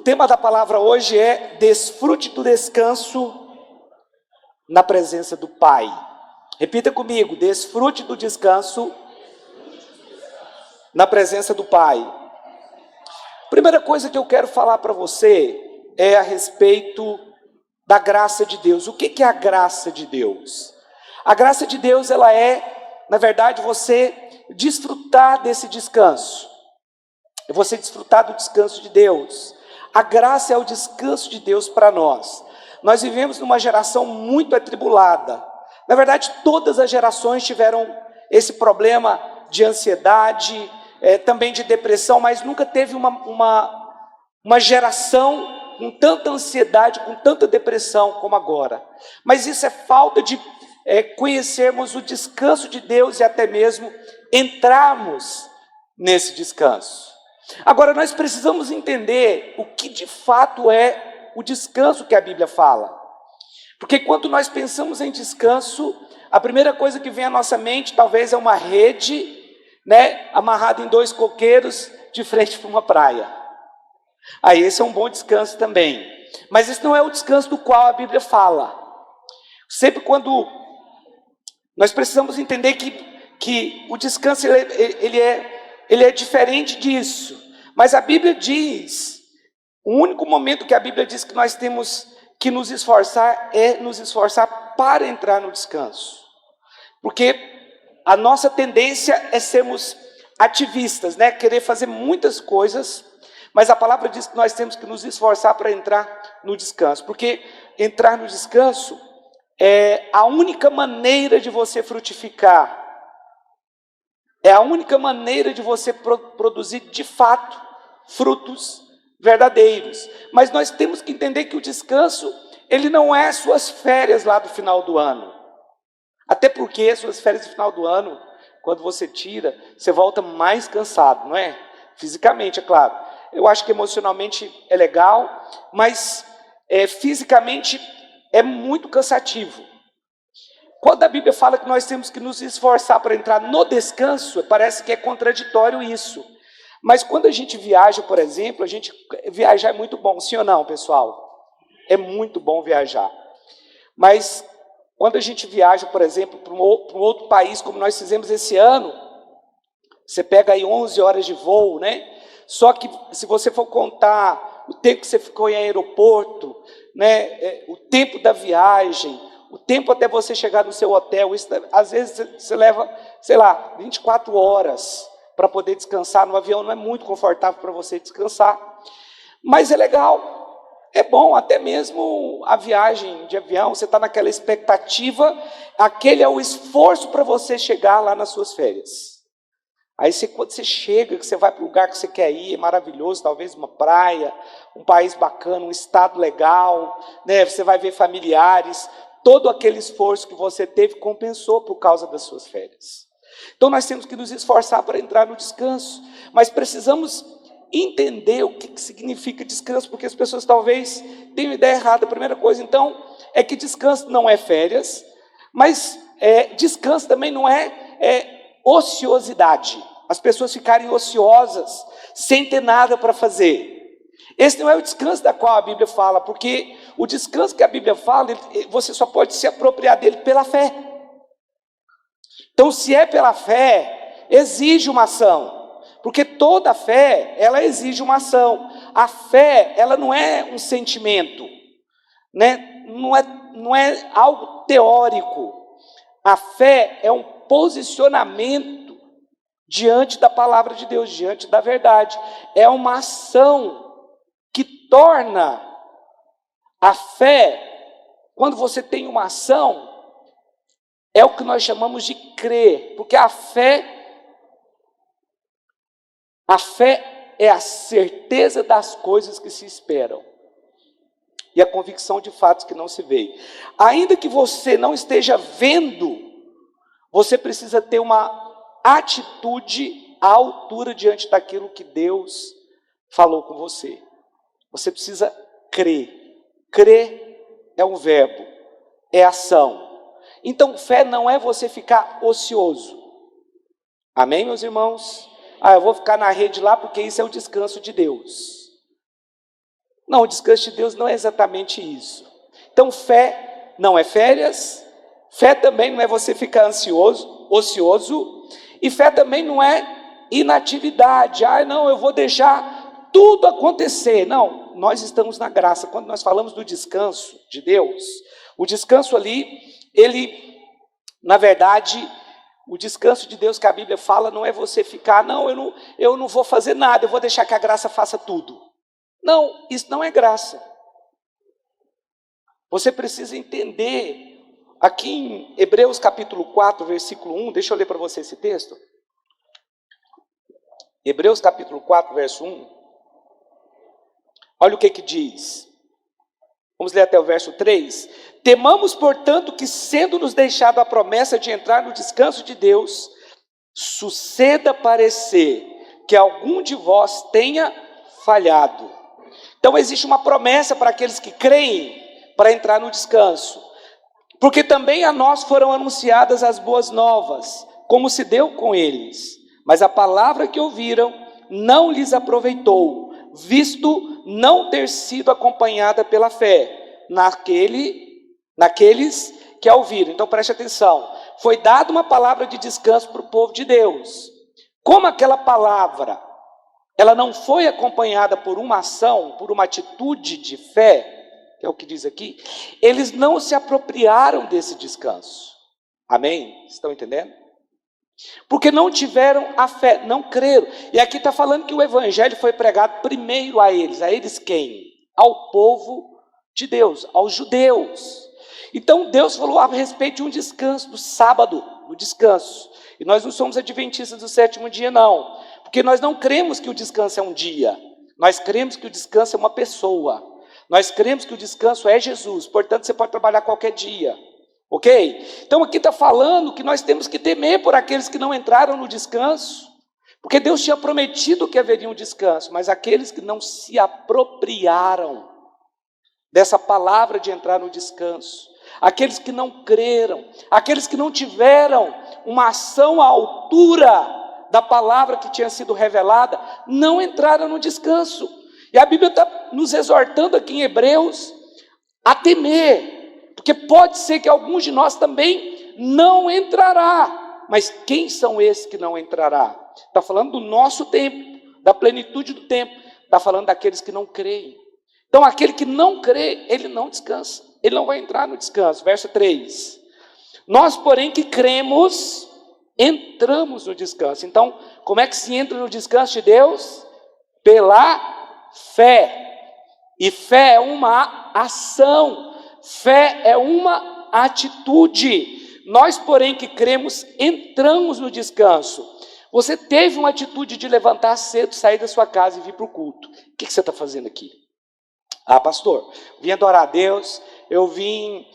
tema da palavra hoje é desfrute do descanso na presença do Pai. Repita comigo, desfrute do descanso na presença do Pai. Primeira coisa que eu quero falar para você é a respeito da graça de Deus. O que é a graça de Deus? A graça de Deus, ela é, na verdade, você desfrutar desse descanso. É você desfrutar do descanso de Deus. A graça é o descanso de Deus para nós. Nós vivemos numa geração muito atribulada. Na verdade, todas as gerações tiveram esse problema de ansiedade, também de depressão, mas nunca teve uma geração com tanta ansiedade, com tanta depressão como agora. Mas isso é falta de conhecermos o descanso de Deus e até mesmo entrarmos nesse descanso. Agora, nós precisamos entender o que de fato é o descanso que a Bíblia fala. Porque quando nós pensamos em descanso, a primeira coisa que vem à nossa mente talvez é uma rede, amarrada em 2 coqueiros de frente para uma praia. Aí esse é um bom descanso também. Mas esse não é o descanso do qual a Bíblia fala. Sempre quando nós precisamos entender que o descanso ele é diferente disso. Mas a Bíblia diz, o único momento que a Bíblia diz que nós temos que nos esforçar é nos esforçar para entrar no descanso. Porque a nossa tendência é sermos ativistas, querer fazer muitas coisas, mas a palavra diz que nós temos que nos esforçar para entrar no descanso. Porque entrar no descanso é a única maneira de você frutificar. É a única maneira de você produzir, de fato, frutos verdadeiros. Mas nós temos que entender que o descanso, ele não é suas férias lá do final do ano. Até porque suas férias do final do ano, quando você tira, você volta mais cansado, não é? Fisicamente, é claro. Eu acho que emocionalmente é legal, mas fisicamente é muito cansativo. Quando a Bíblia fala que nós temos que nos esforçar para entrar no descanso, parece que é contraditório isso. Mas quando a gente viaja, por exemplo, viajar é muito bom, sim ou não, pessoal? É muito bom viajar. Mas quando a gente viaja, por exemplo, para um outro país, como nós fizemos esse ano, você pega aí 11 horas de voo, Só que se você for contar o tempo que você ficou em aeroporto, o tempo da viagem, o tempo até você chegar no seu hotel, isso, às vezes você leva, 24 horas para poder descansar. No avião não é muito confortável para você descansar, mas é legal, é bom, até mesmo a viagem de avião, você está naquela expectativa, aquele é o esforço para você chegar lá nas suas férias. Aí quando você chega, que você vai para o lugar que você quer ir, é maravilhoso, talvez uma praia, um país bacana, um estado legal, você vai ver familiares, todo aquele esforço que você teve compensou por causa das suas férias. Então nós temos que nos esforçar para entrar no descanso, mas precisamos entender o que significa descanso, porque as pessoas talvez tenham ideia errada. A primeira coisa, então, é que descanso não é férias, mas descanso também não é ociosidade. As pessoas ficarem ociosas, sem ter nada para fazer. Esse não é o descanso da qual a Bíblia fala, porque o descanso que a Bíblia fala, você só pode se apropriar dele pela fé. Então, se é pela fé, exige uma ação, porque toda fé, ela exige uma ação. A fé, ela não é um sentimento, não é algo teórico. A fé é um posicionamento diante da palavra de Deus, diante da verdade. É uma ação que torna a fé, quando você tem uma ação, é o que nós chamamos de crer, porque a fé é a certeza das coisas que se esperam e a convicção de fatos que não se veem. Ainda que você não esteja vendo, você precisa ter uma atitude à altura diante daquilo que Deus falou com você. Você precisa crer. Crer é um verbo, é ação. Então, fé não é você ficar ocioso. Amém, meus irmãos? Eu vou ficar na rede lá porque isso é o descanso de Deus. Não, o descanso de Deus não é exatamente isso. Então, fé não é férias, fé também não é você ficar ansioso, ocioso, e fé também não é inatividade. Ah, não, eu vou deixar tudo acontecer. Não, nós estamos na graça. Quando nós falamos do descanso de Deus, o descanso ali, ele, na verdade, o descanso de Deus que a Bíblia fala não é você ficar, não, eu não vou fazer nada, eu vou deixar que a graça faça tudo. Não, isso não é graça. Você precisa entender, aqui em Hebreus capítulo 4, versículo 1, deixa eu ler para você esse texto. Hebreus capítulo 4, verso 1. Olha o que diz. Vamos ler até o verso 3. Temamos, portanto, que sendo nos deixado a promessa de entrar no descanso de Deus, suceda parecer que algum de vós tenha falhado. Então existe uma promessa para aqueles que creem para entrar no descanso. Porque também a nós foram anunciadas as boas novas, como se deu com eles. Mas a palavra que ouviram não lhes aproveitou, visto não ter sido acompanhada pela fé naqueles que a ouviram. Então preste atenção, foi dada uma palavra de descanso para o povo de Deus. Como aquela palavra, ela não foi acompanhada por uma ação, por uma atitude de fé, que é o que diz aqui, eles não se apropriaram desse descanso. Amém? Estão entendendo? Porque não tiveram a fé, não creram. E aqui está falando que o evangelho foi pregado primeiro a eles quem? Ao povo de Deus, aos judeus. Então Deus falou a respeito de um descanso, do sábado, do descanso. E nós não somos adventistas do sétimo dia não, porque nós não cremos que o descanso é um dia, nós cremos que o descanso é uma pessoa, nós cremos que o descanso é Jesus, portanto você pode trabalhar qualquer dia. Ok? Então aqui está falando que nós temos que temer por aqueles que não entraram no descanso, porque Deus tinha prometido que haveria um descanso, mas aqueles que não se apropriaram dessa palavra de entrar no descanso, aqueles que não creram, aqueles que não tiveram uma ação à altura da palavra que tinha sido revelada, não entraram no descanso. E a Bíblia está nos exortando aqui em Hebreus a temer, porque pode ser que alguns de nós também não entrará. Mas quem são esses que não entrará? Está falando do nosso tempo, da plenitude do tempo. Está falando daqueles que não creem. Então aquele que não crê, ele não descansa. Ele não vai entrar no descanso. Verso 3. Nós, porém, que cremos, entramos no descanso. Então, como é que se entra no descanso de Deus? Pela fé. E fé é uma ação. Fé é uma atitude. Nós, porém, que cremos, entramos no descanso. Você teve uma atitude de levantar cedo, sair da sua casa e vir para o culto. O que você está fazendo aqui? Ah, pastor, vim adorar a Deus, eu vim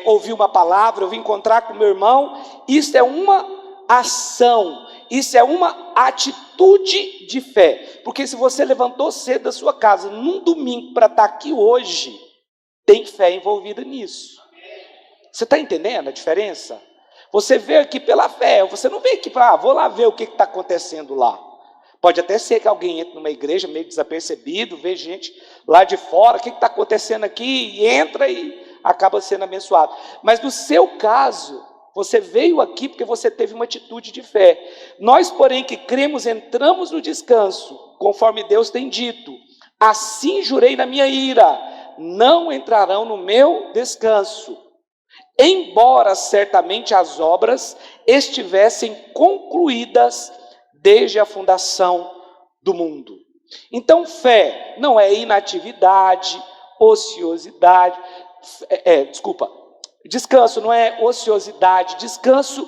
ouvir uma palavra, eu vim encontrar com meu irmão. Isso é uma ação, isso é uma atitude de fé. Porque se você levantou cedo da sua casa, num domingo, para estar aqui hoje, tem fé envolvida nisso. Você está entendendo a diferença? Você veio aqui pela fé, você não veio aqui para, vou lá ver o que está acontecendo lá. Pode até ser que alguém entre numa igreja meio desapercebido, vê gente lá de fora, o que está acontecendo aqui, e entra e acaba sendo abençoado. Mas no seu caso, você veio aqui porque você teve uma atitude de fé. Nós, porém, que cremos, entramos no descanso, conforme Deus tem dito. Assim jurei na minha ira, não entrarão no meu descanso, embora certamente as obras estivessem concluídas desde a fundação do mundo. Então fé não é inatividade, ociosidade, descanso não é ociosidade, descanso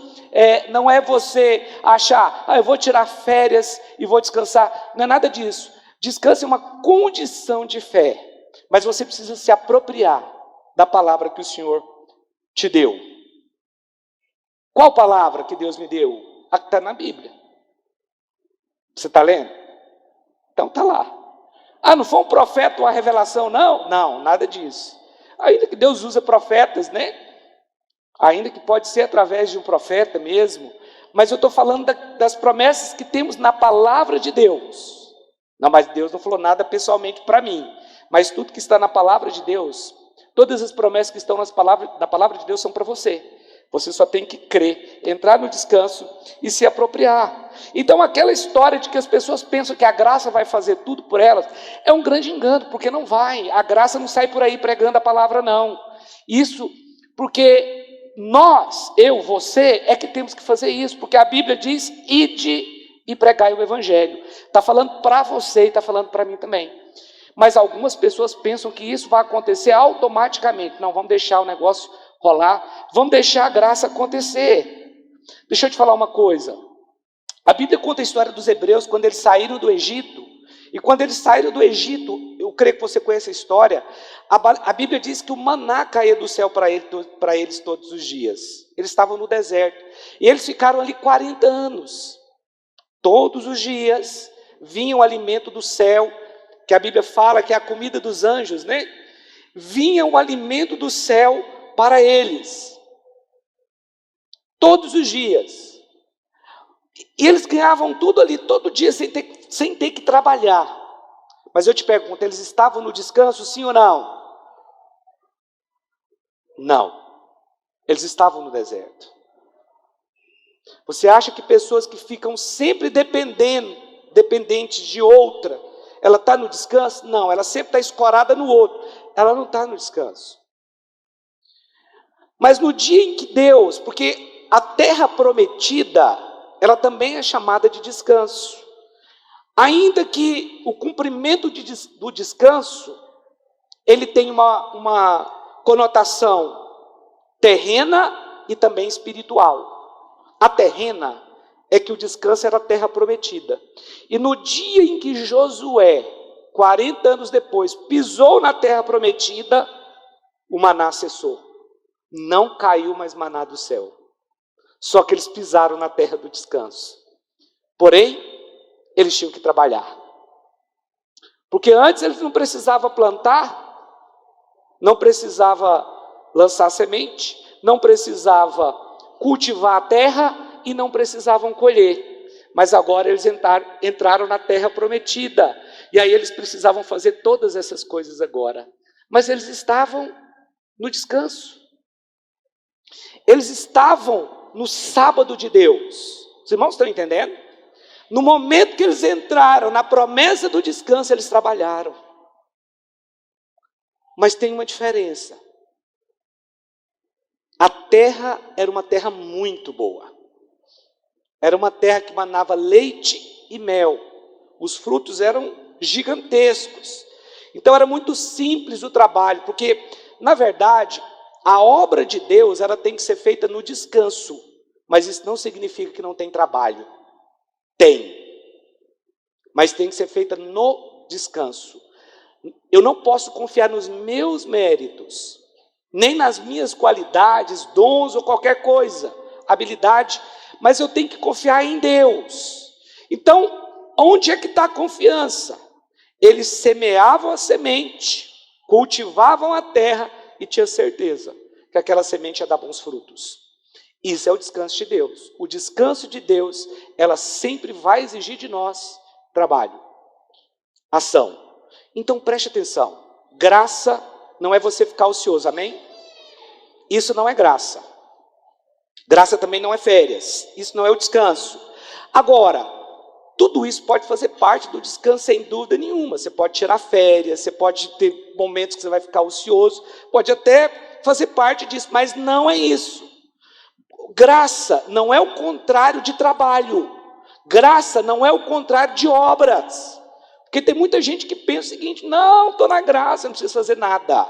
não é você achar, eu vou tirar férias e vou descansar, não é nada disso. Descanso é uma condição de fé. Mas você precisa se apropriar da palavra que o Senhor te deu. Qual palavra que Deus me deu? A que está na Bíblia. Você está lendo? Então está lá. Ah, não foi um profeta ou uma revelação? Não, nada disso. Ainda que Deus usa profetas, né? Ainda que pode ser através de um profeta mesmo. Mas eu estou falando das promessas que temos na palavra de Deus. Não, mas Deus não falou nada pessoalmente para mim. Mas tudo que está na palavra de Deus, todas as promessas que estão na palavra de Deus são para você. Você só tem que crer, entrar no descanso e se apropriar. Então aquela história de que as pessoas pensam que a graça vai fazer tudo por elas, é um grande engano, porque não vai. A graça não sai por aí pregando a palavra, não. Isso porque nós, eu, você, é que temos que fazer isso, porque a Bíblia diz, ide e pregai o evangelho. Está falando para você e está falando para mim também. Mas algumas pessoas pensam que isso vai acontecer automaticamente. Não, vamos deixar o negócio rolar, vamos deixar a graça acontecer. Deixa eu te falar uma coisa. A Bíblia conta a história dos hebreus quando eles saíram do Egito. E quando eles saíram do Egito, eu creio que você conhece a história, a Bíblia diz que o maná caía do céu para eles todos os dias. Eles estavam no deserto. E eles ficaram ali 40 anos. Todos os dias vinha o alimento do céu, que a Bíblia fala que é a comida dos anjos, né? Vinha o alimento do céu para eles. Todos os dias. E eles ganhavam tudo ali, todo dia, sem ter que trabalhar. Mas eu te pergunto, eles estavam no descanso, sim ou não? Não. Eles estavam no deserto. Você acha que pessoas que ficam sempre dependentes de outra, ela está no descanso? Não, ela sempre está escorada no outro. Ela não está no descanso. Mas no dia em que Deus, porque a terra prometida, ela também é chamada de descanso. Ainda que o cumprimento do descanso, ele tem uma conotação terrena e também espiritual. A terrena é que o descanso era a terra prometida. E no dia em que Josué, 40 anos depois, pisou na terra prometida, o maná cessou. Não caiu mais maná do céu. Só que eles pisaram na terra do descanso. Porém, eles tinham que trabalhar. Porque antes eles não precisavam plantar, não precisava lançar semente, não precisava cultivar a terra e não precisavam colher. Mas agora eles entraram na terra prometida. E aí eles precisavam fazer todas essas coisas agora. Mas eles estavam no descanso. Eles estavam no sábado de Deus. Os irmãos estão entendendo? No momento que eles entraram na promessa do descanso, eles trabalharam. Mas tem uma diferença. A terra era uma terra muito boa. Era uma terra que manava leite e mel. Os frutos eram gigantescos. Então era muito simples o trabalho, porque, na verdade, a obra de Deus ela tem que ser feita no descanso. Mas isso não significa que não tem trabalho. Tem. Mas tem que ser feita no descanso. Eu não posso confiar nos meus méritos, nem nas minhas qualidades, dons ou qualquer coisa, habilidade, mas eu tenho que confiar em Deus. Então, onde é que está a confiança? Eles semeavam a semente, cultivavam a terra e tinham certeza que aquela semente ia dar bons frutos. Isso é o descanso de Deus. O descanso de Deus, ela sempre vai exigir de nós trabalho, ação. Então preste atenção, graça não é você ficar ocioso, amém? Isso não é graça. Graça também não é férias, isso não é o descanso. Agora, tudo isso pode fazer parte do descanso sem dúvida nenhuma. Você pode tirar férias, você pode ter momentos que você vai ficar ocioso, pode até fazer parte disso, mas não é isso. Graça não é o contrário de trabalho. Graça não é o contrário de obras. Porque tem muita gente que pensa o seguinte: não, estou na graça, não preciso fazer nada.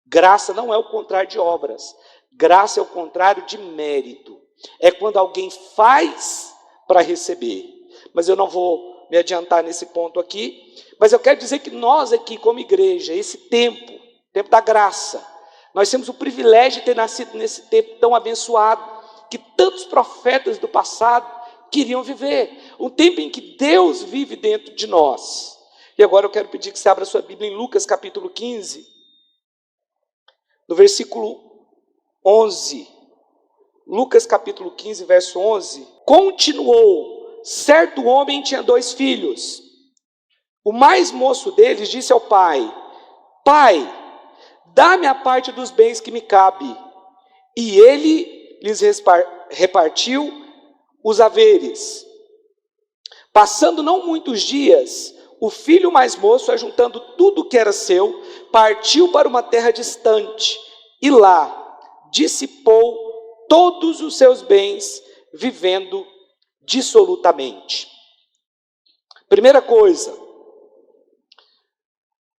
Graça não é o contrário de obras. Graça é o contrário de mérito. É quando alguém faz para receber. Mas eu não vou me adiantar nesse ponto aqui. Mas eu quero dizer que nós aqui como igreja, esse tempo da graça, nós temos o privilégio de ter nascido nesse tempo tão abençoado, que tantos profetas do passado queriam viver. Um tempo em que Deus vive dentro de nós. E agora eu quero pedir que você abra sua Bíblia em Lucas capítulo 15, no versículo 11. Lucas capítulo 15, verso 11. Continuou: certo homem tinha 2 filhos. O mais moço deles disse ao pai: Pai, dá-me a parte dos bens que me cabe. E ele lhes repartiu os haveres. Passando não muitos dias, o filho mais moço, ajuntando tudo o que era seu, partiu para uma terra distante, e lá dissipou todos os seus bens, vivendo dissolutamente. Primeira coisa,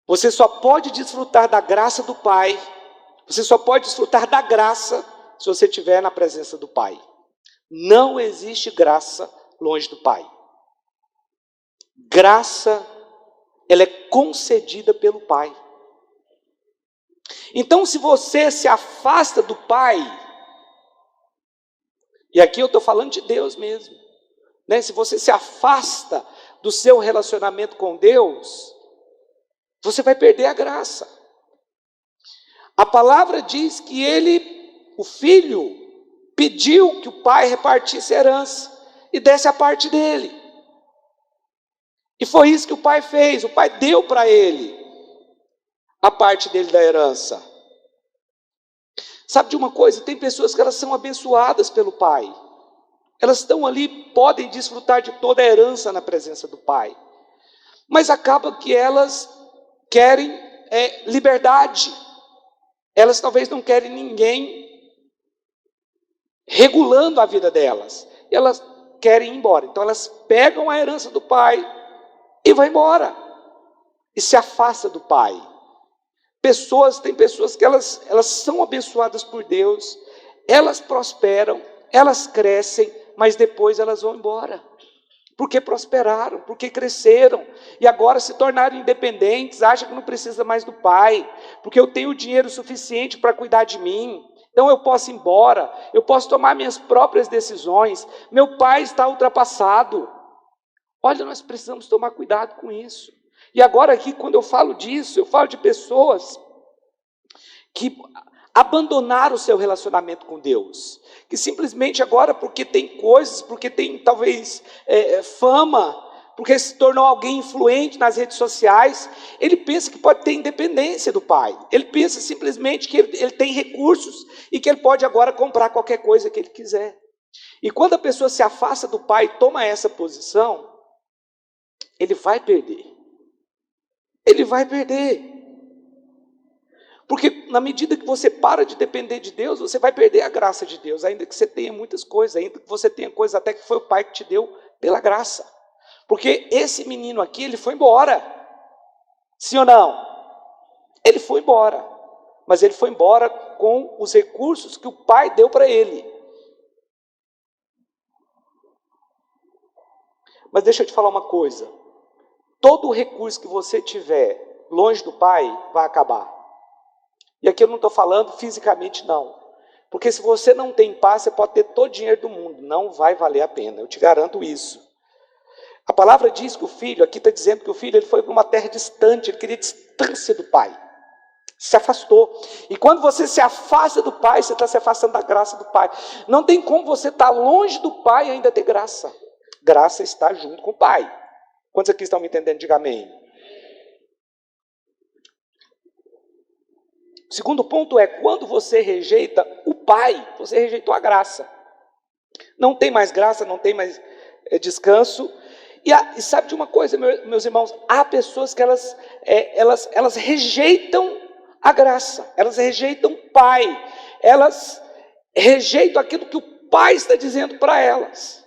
você só pode desfrutar da graça do Pai, você só pode desfrutar da graça se você estiver na presença do Pai. Não existe graça longe do Pai. Graça, ela é concedida pelo Pai. Então, se você se afasta do Pai, e aqui eu estou falando de Deus mesmo, né? Se você se afasta do seu relacionamento com Deus, você vai perder a graça. A palavra diz que o filho, pediu que o pai repartisse a herança e desse a parte dele. E foi isso que o pai fez. O pai deu para ele a parte dele da herança. Sabe de uma coisa? Tem pessoas que elas são abençoadas pelo pai. Elas estão ali, podem desfrutar de toda a herança na presença do pai. Mas acaba que elas querem liberdade. Elas talvez não querem ninguém regulando a vida delas. E elas querem ir embora. Então elas pegam a herança do pai e vão embora. E se afasta do pai. Tem pessoas que elas são abençoadas por Deus, elas prosperam, elas crescem, mas depois elas vão embora. Porque prosperaram, porque cresceram, e agora se tornaram independentes, acham que não precisa mais do pai, porque eu tenho dinheiro suficiente para cuidar de mim, então eu posso ir embora, eu posso tomar minhas próprias decisões, meu pai está ultrapassado. Olha, nós precisamos tomar cuidado com isso. E agora aqui, quando eu falo disso, eu falo de pessoas que abandonaram o seu relacionamento com Deus, que simplesmente agora, porque tem coisas, porque tem talvez fama, porque se tornou alguém influente nas redes sociais, ele pensa que pode ter independência do pai, ele pensa simplesmente que ele tem recursos, e que ele pode agora comprar qualquer coisa que ele quiser. E quando a pessoa se afasta do pai e toma essa posição, ele vai perder. Ele vai perder. Porque na medida que você para de depender de Deus, você vai perder a graça de Deus, ainda que você tenha muitas coisas, ainda que você tenha coisas até que foi o pai que te deu pela graça. Porque esse menino aqui, ele foi embora. Sim ou não? Ele foi embora. Mas ele foi embora com os recursos que o pai deu para ele. Mas deixa eu te falar uma coisa. Todo o recurso que você tiver longe do pai vai acabar. E aqui eu não estou falando fisicamente, não. Porque se você não tem paz, você pode ter todo o dinheiro do mundo. Não vai valer a pena, eu te garanto isso. A palavra diz que o filho, aqui está dizendo que o filho ele foi para uma terra distante, ele queria distância do pai. Se afastou. E quando você se afasta do pai, você está se afastando da graça do pai. Não tem como você estar longe do pai e ainda ter graça. Graça está junto com o pai. Quantos aqui estão me entendendo? Diga amém. O segundo ponto é, quando você rejeita o pai, você rejeitou a graça. Não tem mais graça, não tem mais descanso. E sabe de uma coisa, meus irmãos? Há pessoas que elas rejeitam a graça. Elas rejeitam o pai. Elas rejeitam aquilo que o pai está dizendo para elas.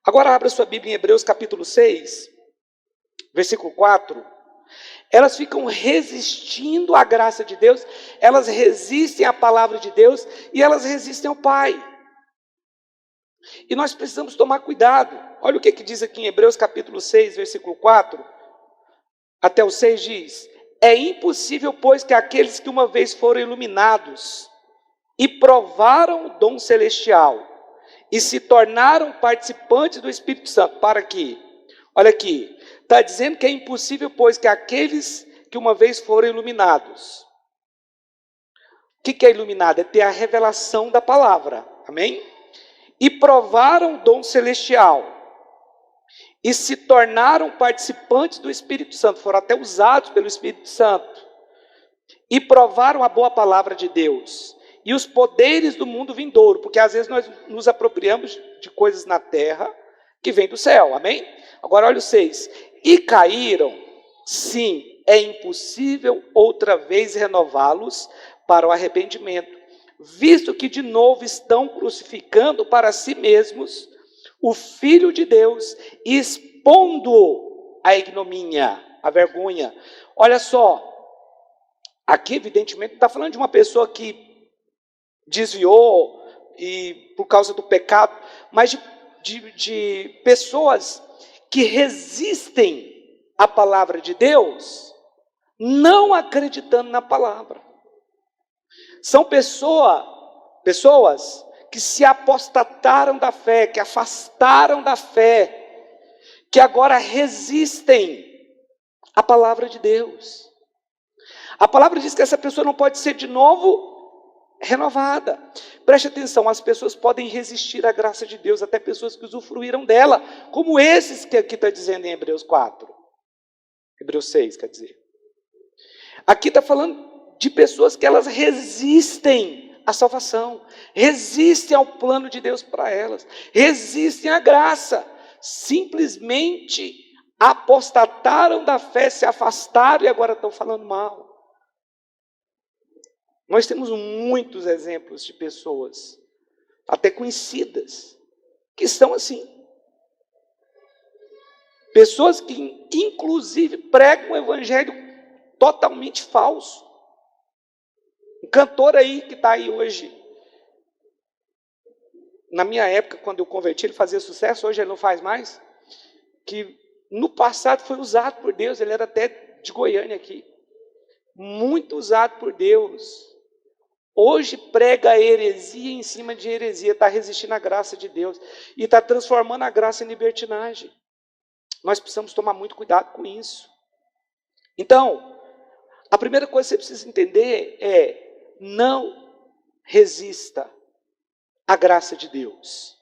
Agora abra sua Bíblia em Hebreus capítulo 6, versículo 4. Elas ficam resistindo à graça de Deus, elas resistem à palavra de Deus e elas resistem ao Pai. E nós precisamos tomar cuidado. Olha o que diz aqui em Hebreus capítulo 6, versículo 4, até o 6 diz: é impossível, pois, que aqueles que uma vez foram iluminados e provaram o dom celestial e se tornaram participantes do Espírito Santo, para que, olha aqui, está dizendo que é impossível, pois, que aqueles que uma vez foram iluminados. O que é iluminado? É ter a revelação da palavra, amém? E provaram o dom celestial, e se tornaram participantes do Espírito Santo, foram até usados pelo Espírito Santo. e provaram a boa palavra de Deus e os poderes do mundo vindouro, porque às vezes nós nos apropriamos de coisas na terra que vêm do céu, amém? Agora olha o 6, e caíram, sim, é impossível outra vez renová-los para o arrependimento, visto que de novo estão crucificando para si mesmos o Filho de Deus, expondo-o à ignomínia, à vergonha. Olha só, aqui evidentemente está falando de uma pessoa que desviou e por causa do pecado, mas de pessoas que resistem à palavra de Deus, não acreditando na palavra. São pessoas que se apostataram da fé, que afastaram da fé, que agora resistem à palavra de Deus. A palavra diz que essa pessoa não pode ser de novo renovada. Preste atenção, as pessoas podem resistir à graça de Deus, até pessoas que usufruíram dela, como esses que aqui está dizendo em Hebreus 4. Hebreus 6, quer dizer. Aqui está falando de pessoas que elas resistem à salvação, resistem ao plano de Deus para elas, resistem à graça, simplesmente apostataram da fé, se afastaram e agora estão falando mal. Nós temos muitos exemplos de pessoas, até conhecidas, que estão assim. Pessoas que, inclusive, pregam um evangelho totalmente falso. Um cantor aí, que está aí hoje, na minha época, quando eu converti, ele fazia sucesso, hoje ele não faz mais, que no passado foi usado por Deus, ele era até de Goiânia aqui, muito usado por Deus. Hoje prega heresia em cima de heresia, está resistindo à graça de Deus e está transformando a graça em libertinagem. Nós precisamos tomar muito cuidado com isso. Então, a primeira coisa que você precisa entender é: não resista à graça de Deus.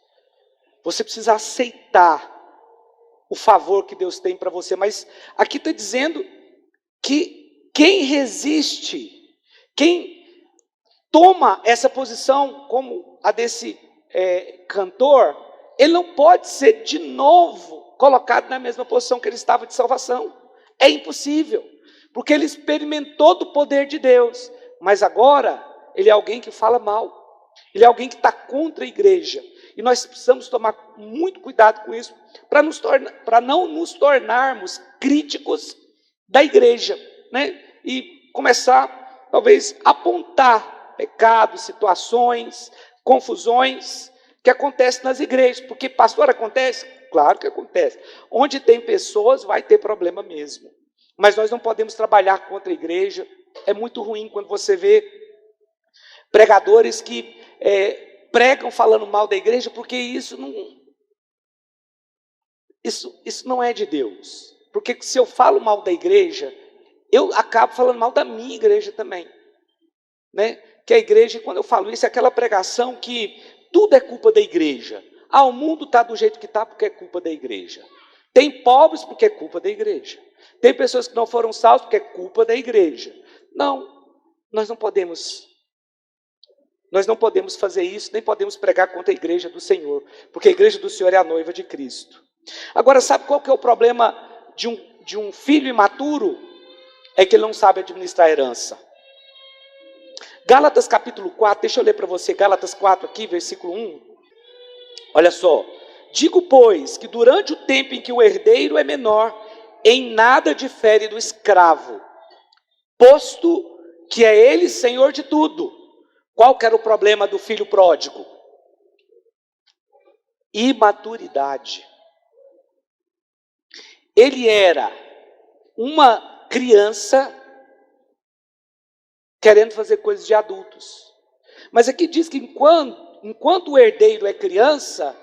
Você precisa aceitar o favor que Deus tem para você, mas aqui está dizendo que quem resiste, quem toma essa posição como a desse cantor, ele não pode ser de novo colocado na mesma posição que ele estava de salvação. É impossível, porque ele experimentou do poder de Deus, mas agora ele é alguém que fala mal, ele é alguém que está contra a igreja, e nós precisamos tomar muito cuidado com isso, para não nos tornarmos críticos da igreja, né? E começar, talvez, a apontar pecados, situações, confusões que acontecem nas igrejas. Porque, pastor, acontece? Claro que acontece. Onde tem pessoas, vai ter problema mesmo. Mas nós não podemos trabalhar contra a igreja. É muito ruim quando você vê pregadores que pregam falando mal da igreja, porque isso não é de Deus. Porque se eu falo mal da igreja, eu acabo falando mal da minha igreja também, né? Que a igreja, quando eu falo isso, é aquela pregação que tudo é culpa da igreja. O mundo está do jeito que está porque é culpa da igreja. Tem pobres porque é culpa da igreja. Tem pessoas que não foram salvas porque é culpa da igreja. Não, nós não podemos fazer isso, nem podemos pregar contra a igreja do Senhor, porque a igreja do Senhor é a noiva de Cristo. Agora, sabe qual que é o problema de um filho imaturo? É que ele não sabe administrar a herança. Gálatas capítulo 4, deixa eu ler para você, Gálatas 4 aqui, versículo 1. Olha só: digo, pois, que durante o tempo em que o herdeiro é menor, em nada difere do escravo, posto que é ele senhor de tudo. Qual que era o problema do filho pródigo? Imaturidade. Ele era uma criança querendo fazer coisas de adultos. Mas aqui diz que enquanto o herdeiro é criança,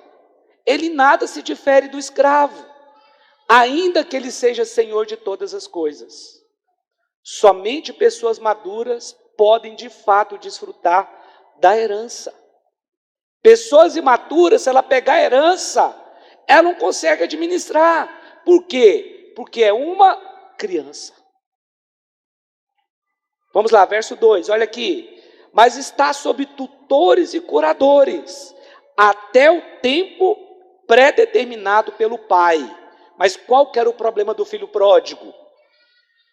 ele nada se difere do escravo, ainda que ele seja senhor de todas as coisas. Somente pessoas maduras podem de fato desfrutar da herança. Pessoas imaturas, se ela pegar a herança, ela não consegue administrar. Por quê? Porque é uma criança. Vamos lá, verso 2, olha aqui. Mas está sob tutores e curadores, até o tempo pré-determinado pelo pai. Mas qual que era o problema do filho pródigo?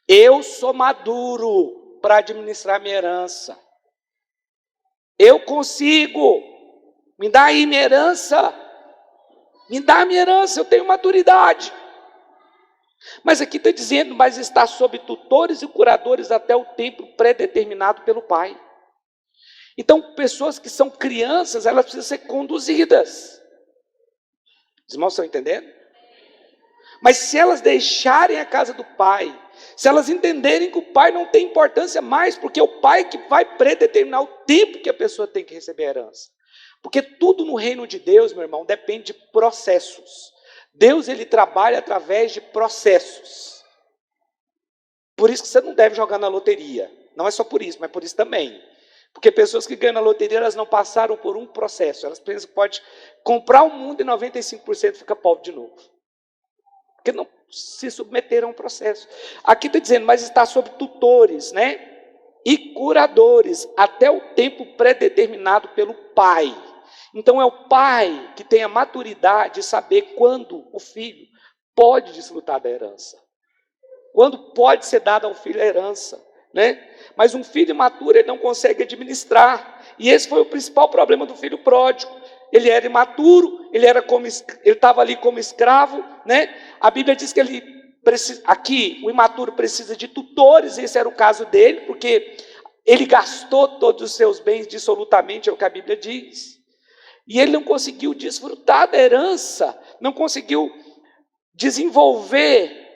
Eu sou maduro para administrar minha herança. Eu consigo. Me dá aí minha herança. Me dá minha herança, eu tenho maturidade. Mas aqui está dizendo, mas está sob tutores e curadores até o tempo pré-determinado pelo pai. Então, pessoas que são crianças, elas precisam ser conduzidas. Os irmãos estão entendendo? Mas se elas deixarem a casa do pai, se elas entenderem que o pai não tem importância mais, porque é o pai que vai predeterminar o tempo que a pessoa tem que receber a herança. Porque tudo no reino de Deus, meu irmão, depende de processos. Deus, ele trabalha através de processos. Por isso que você não deve jogar na loteria. Não é só por isso, mas por isso também. Porque pessoas que ganham na loteria, elas não passaram por um processo. Elas pensam que pode comprar o mundo e 95% fica pobre de novo. Porque não se submeteram a um processo. Aqui está dizendo, mas está sob tutores, né? E curadores, até o tempo pré-determinado pelo pai. Então é o pai que tem a maturidade de saber quando o filho pode desfrutar da herança. Quando pode ser dada ao filho a herança, né? Mas um filho imaturo, ele não consegue administrar. E esse foi o principal problema do filho pródigo. Ele era imaturo, ele estava ali como escravo, né? A Bíblia diz que aqui o imaturo precisa de tutores, esse era o caso dele, porque ele gastou todos os seus bens dissolutamente, é o que a Bíblia diz. E ele não conseguiu desfrutar da herança, não conseguiu desenvolver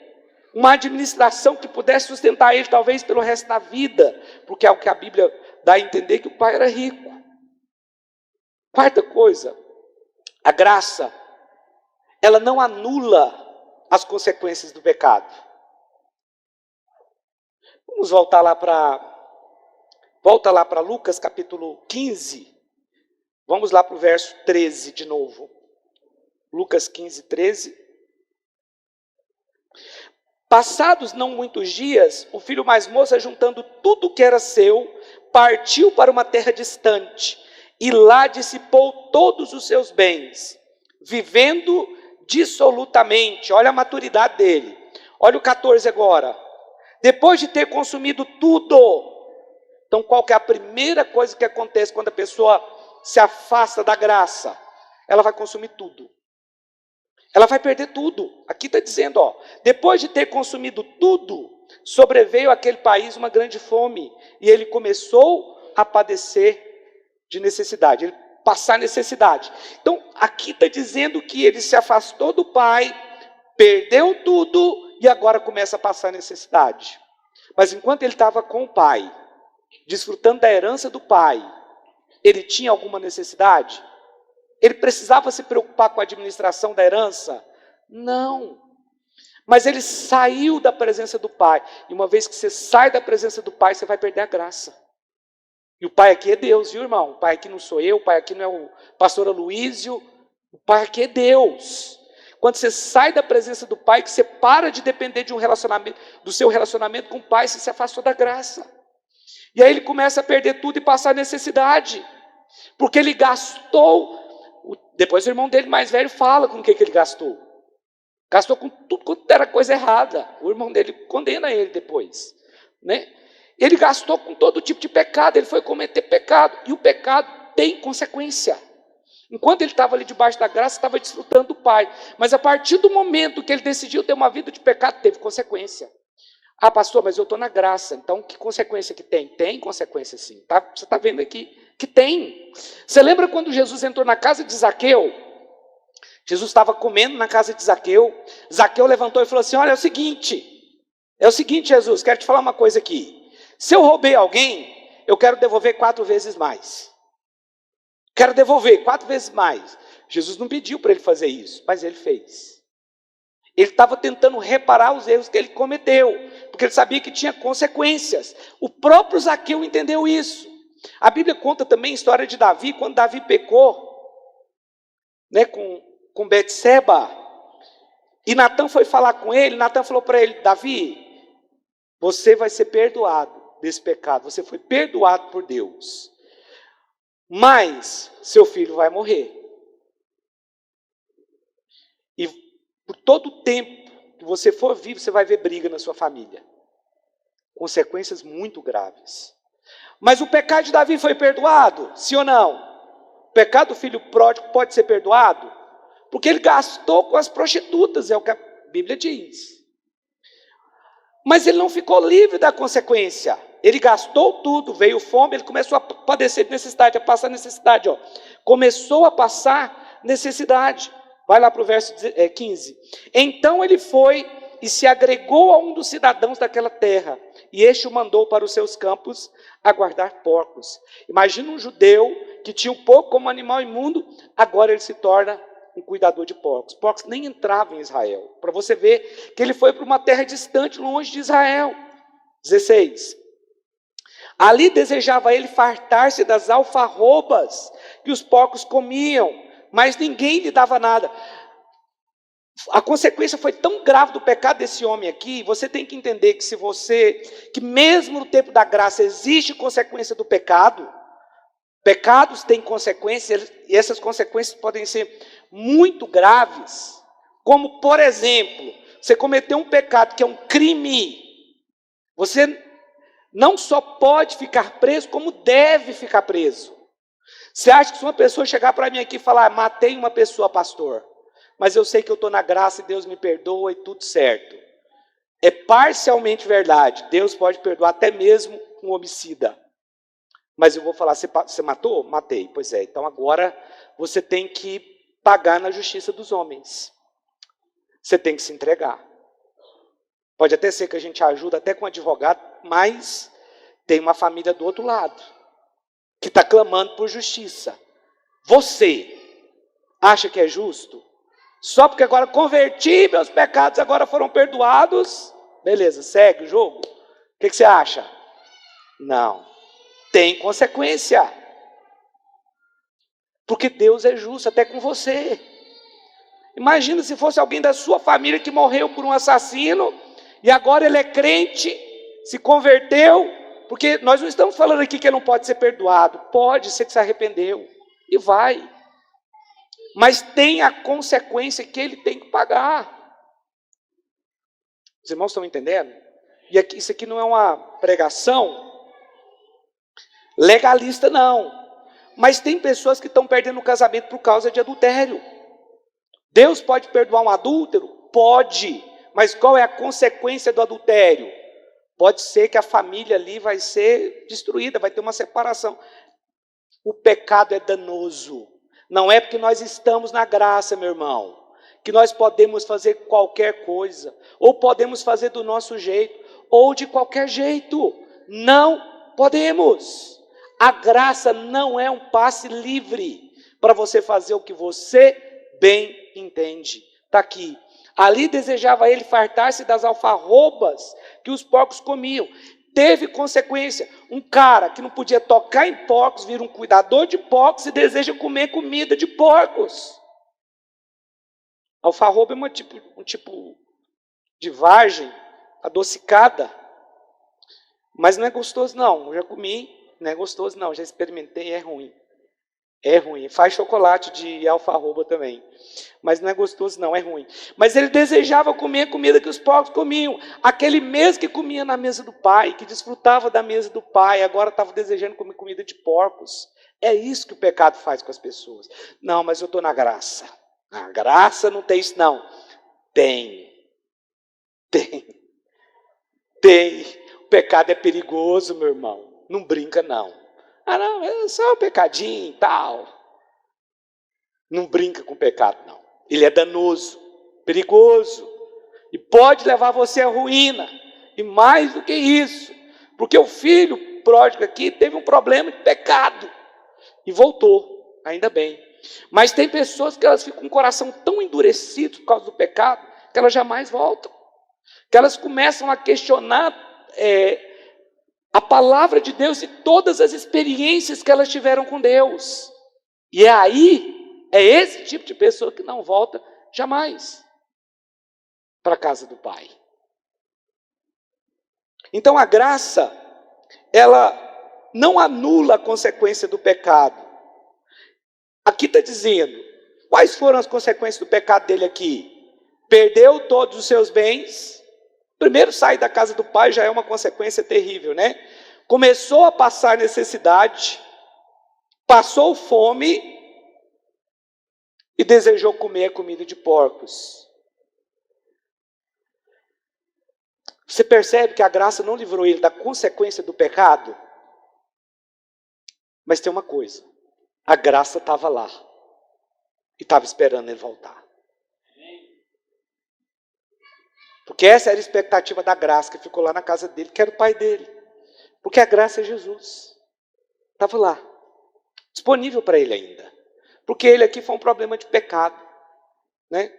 uma administração que pudesse sustentar ele, talvez pelo resto da vida, porque é o que a Bíblia dá a entender que o pai era rico. Quarta coisa, a graça, ela não anula as consequências do pecado. Vamos volta lá para Lucas capítulo 15, vamos lá para o verso 13 de novo. Lucas 15, 13. Passados não muitos dias, o filho mais moço, juntando tudo que era seu, partiu para uma terra distante, e lá dissipou todos os seus bens, vivendo dissolutamente. Olha a maturidade dele. Olha o 14 agora. Depois de ter consumido tudo. Então qual que é a primeira coisa que acontece quando a pessoa se afasta da graça? Ela vai consumir tudo. Ela vai perder tudo. Aqui está dizendo, ó, depois de ter consumido tudo, sobreveio àquele país uma grande fome, e ele começou a padecer de necessidade, ele passar necessidade. Então, aqui está dizendo que ele se afastou do pai, perdeu tudo, e agora começa a passar necessidade. Mas enquanto ele estava com o pai, desfrutando da herança do pai, ele tinha alguma necessidade? Ele precisava se preocupar com a administração da herança? Não. Mas ele saiu da presença do pai. E uma vez que você sai da presença do pai, você vai perder a graça. E o pai aqui é Deus, viu, irmão? O pai aqui não sou eu, o pai aqui não é o pastor Aloísio. O pai aqui é Deus. Quando você sai da presença do pai, que você para de depender de um relacionamento, do seu relacionamento com o pai, você se afastou da graça. E aí ele começa a perder tudo e passar necessidade. Porque ele gastou. Depois o irmão dele mais velho fala com o que ele gastou. Gastou com tudo quanto era coisa errada. O irmão dele condena ele depois, né? Ele gastou com todo tipo de pecado, ele foi cometer pecado. E o pecado tem consequência. Enquanto ele estava ali debaixo da graça, estava desfrutando do pai. Mas a partir do momento que ele decidiu ter uma vida de pecado, teve consequência. Ah, pastor, mas eu estou na graça. Então, que consequência que tem? Tem consequência sim. Tá? Você está vendo aqui que tem. Você lembra quando Jesus entrou na casa de Zaqueu? Jesus estava comendo na casa de Zaqueu. Zaqueu levantou e falou assim, olha, é o seguinte, Jesus, quero te falar uma coisa aqui. Se eu roubei alguém, eu quero devolver 4 vezes mais. Quero devolver 4 vezes mais. Jesus não pediu para ele fazer isso, mas ele fez. Ele estava tentando reparar os erros que ele cometeu, porque ele sabia que tinha consequências. O próprio Zaqueu entendeu isso. A Bíblia conta também a história de Davi, quando Davi pecou, né, com Betseba, e Natã foi falar com ele. Natã falou para ele, Davi, você vai ser perdoado, desse pecado, você foi perdoado por Deus. Mas seu filho vai morrer. E por todo o tempo que você for vivo, você vai ver briga na sua família. Consequências muito graves. Mas o pecado de Davi foi perdoado? Sim ou não? O pecado do filho pródigo pode ser perdoado? Porque ele gastou com as prostitutas, é o que a Bíblia diz. Mas ele não ficou livre da consequência. Ele gastou tudo, veio fome, ele começou a padecer de necessidade, a passar necessidade. Começou a passar necessidade. Vai lá para o verso 15. Então ele foi e se agregou a um dos cidadãos daquela terra, e este o mandou para os seus campos a guardar porcos. Imagina um judeu que tinha um porco como animal imundo, agora ele se torna um cuidador de porcos. Porcos nem entravam em Israel. Para você ver que ele foi para uma terra distante, longe de Israel. 16. Ali desejava ele fartar-se das alfarrobas que os porcos comiam, mas ninguém lhe dava nada. A consequência foi tão grave do pecado desse homem aqui, você tem que entender que mesmo no tempo da graça existe consequência do pecado. Pecados têm consequências, e essas consequências podem ser muito graves. Como, por exemplo, você cometeu um pecado que é um crime. Você não só pode ficar preso, como deve ficar preso. Você acha que se uma pessoa chegar para mim aqui e falar, matei uma pessoa, pastor, mas eu sei que eu estou na graça e Deus me perdoa e tudo certo. É parcialmente verdade. Deus pode perdoar até mesmo um homicida. Mas eu vou falar, você matou? Matei. Pois é, então agora você tem que pagar na justiça dos homens. Você tem que se entregar. Pode até ser que a gente ajude até com advogado, mas tem uma família do outro lado, que está clamando por justiça. Você acha que é justo? Só porque agora converti, meus pecados agora foram perdoados? Beleza, segue o jogo. O que você acha? Não. Tem consequência. Porque Deus é justo até com você. Imagina se fosse alguém da sua família que morreu por um assassino e agora ele é crente, se converteu, porque nós não estamos falando aqui que ele não pode ser perdoado. Pode ser que se arrependeu e vai. Mas tem a consequência que ele tem que pagar. Os irmãos estão entendendo? E aqui, isso aqui não é uma pregação legalista, não. Mas tem pessoas que estão perdendo o casamento por causa de adultério. Deus pode perdoar um adúltero? Pode. Mas qual é a consequência do adultério? Pode ser que a família ali vai ser destruída, vai ter uma separação. O pecado é danoso. Não é porque nós estamos na graça, meu irmão, que nós podemos fazer qualquer coisa, ou podemos fazer do nosso jeito, ou de qualquer jeito. Não podemos. A graça não é um passe livre para você fazer o que você bem entende. Está aqui. Ali desejava ele fartar-se das alfarrobas que os porcos comiam. Teve consequência. Um cara que não podia tocar em porcos, vira um cuidador de porcos e deseja comer comida de porcos. Alfarroba é um tipo de vagem adocicada. Mas não é gostoso não. Eu já comi, não é gostoso não. Já experimentei, é ruim. É ruim. Faz chocolate de alfarroba também. Mas não é gostoso não, é ruim. Mas ele desejava comer a comida que os porcos comiam. Aquele mesmo que comia na mesa do pai, que desfrutava da mesa do pai, agora estava desejando comer comida de porcos. É isso que o pecado faz com as pessoas. Não, mas eu estou na graça. A graça não tem isso não. Tem. O pecado é perigoso, meu irmão. Não brinca não. Ah, não, é só um pecadinho e tal. Não brinca com o pecado, não. Ele é danoso, perigoso. E pode levar você à ruína. E mais do que isso. Porque o filho pródigo aqui teve um problema de pecado. E voltou, ainda bem. Mas tem pessoas que elas ficam com o coração tão endurecido por causa do pecado, que elas jamais voltam. Que elas começam a questionar a palavra de Deus e todas as experiências que elas tiveram com Deus. E é esse tipo de pessoa que não volta jamais para a casa do Pai. Então a graça ela não anula a consequência do pecado. Aqui está dizendo, quais foram as consequências do pecado dele aqui? Perdeu todos os seus bens. Primeiro, sair da casa do pai já é uma consequência terrível, né? Começou a passar necessidade, passou fome e desejou comer a comida de porcos. Você percebe que a graça não livrou ele da consequência do pecado? Mas tem uma coisa, a graça estava lá e estava esperando ele voltar. Porque essa era a expectativa da graça que ficou lá na casa dele, que era o pai dele. Porque a graça é Jesus. Estava lá, disponível para ele ainda. Porque ele aqui foi um problema de pecado, né?